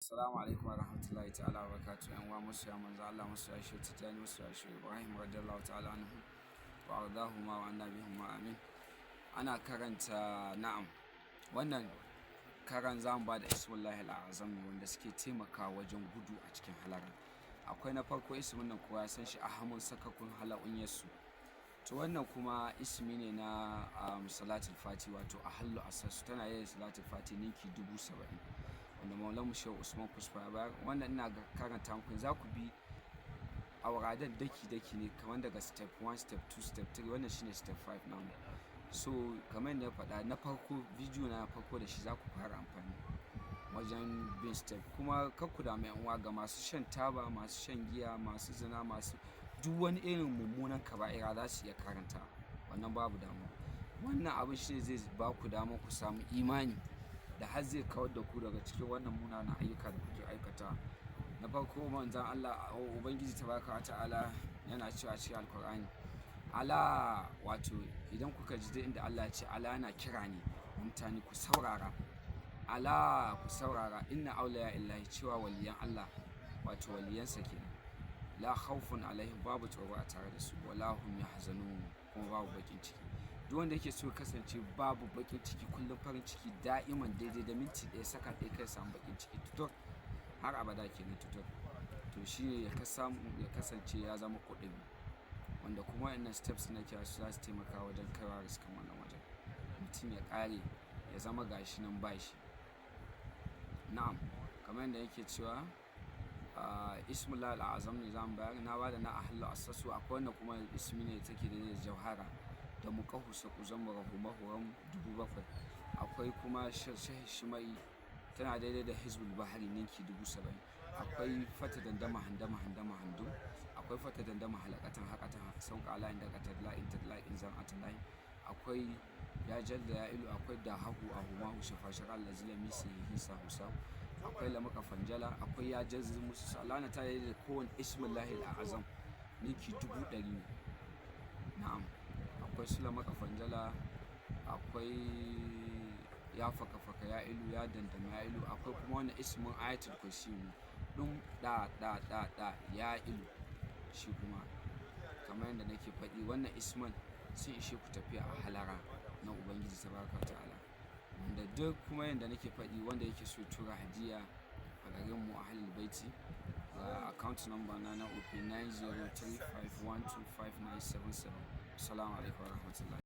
Assalamu alaikum wa rahmatullahi ta'ala wa barakatuh. Yan uwa musu ya manzo Allah musu ya shi tijani musu ya shi Ibrahim radiyallahu ta'ala anhu wa ardahuma wa annabihuma amin. Ana karanta na'am. Wannan karan zamu ba da ismullahi al'azam wanda suke taimakawa wajen gudu a cikin halara. Akwai na farko ismin nan kowa ya san shi ahamun sakakun hala'un yasu. To wannan kuma ismi ne na salatul fati wato ahallu asasu, tana yin salatul fati ninki 70,000 wanda maulamu shehu usman kusfa ya bayar. Wannan ina karanta muku, za ku bi auradan daki ne kamar daga step 1 step 2 step 3, wannan shine step 5 namu. So kamar yadda ya faɗa na farko, bidiyo na farko da shi za ku fara amfani wajen bin step. Kuma kakku da mai uwa ga masu shan taba, masu shan giya, masu zina, masu duk wani irin mummunan kaba'ira za su iya karanta, wannan babu damuwa. Wannan abin shi zai ba ku dama ku samu imani da har zai kawar da ku daga cikin wannan munanan ayyuka da kuke aikata. Na farko manzon Allah ubangiji tabaraka wa ta'ala yana cewa cikin alkur'ani, ala, wato idan kuka ji inda Allah ya ce ala na kira ne mutane ku saurara, ala ku saurara, inna awliya illahi, cewa waliyan Allah wato waliyansa kenan, la khawfun alaihim, babu tsoro a tare da su, wala hum yahzanun, kuma babu bakin ciki. Duk wanda yake so kasance babu bakin ciki, kullum farin ciki da'iman, daidai da minti ɗaya sakan ɗaya kai samu bakin ciki tutur har abada kenan tutur, to shi ya kasance ya zama kuɗin, wanda kuma wannan steps na kira su za su taimaka wajen kaiwa riskan wannan wajen, mutum ya ƙare ya zama gashi nan bashi. Na'am, kamar yadda yake cewa ismullah al'azam ne zamu bayar. Na bada na ahallu asasu. Akwai wanda kuma ismi ne take da jauhara da muqahu sakuzan mahuran 7,000. akwai kuma shimai tana daidai da hizbul bahari ninki 70,000. akwai fata dandama handama handu. akwai fata dandama halakatan hakatan sauka ala inda qatar la in zan atalai. akwai ya jalda ya ilu. akwai da hagu a humahu shafashar allazila misi hisa husa. akwai lamaka fanjala. akwai ya jazzi musu salana ta yi da kowane ismullahi al'azam ninki 100,000. na'am, akwai su lamaka fanjala. akwai ya faka ya ilu, ya dandama ya ilu. akwai kuma wani ismin ayatul kursi ɗin da ya ilu, shi kuma kamar yadda nake faɗi wannan isman sun ishe ku tafiya a halara na ubangiji tabaraka ta'ala. wanda duk kuma yadda nake faɗi, wanda yake so tura hadiya a garin mu ahlul baiti, ga account number na OP 9035125977. Assalamu alaikum warahmatullahi.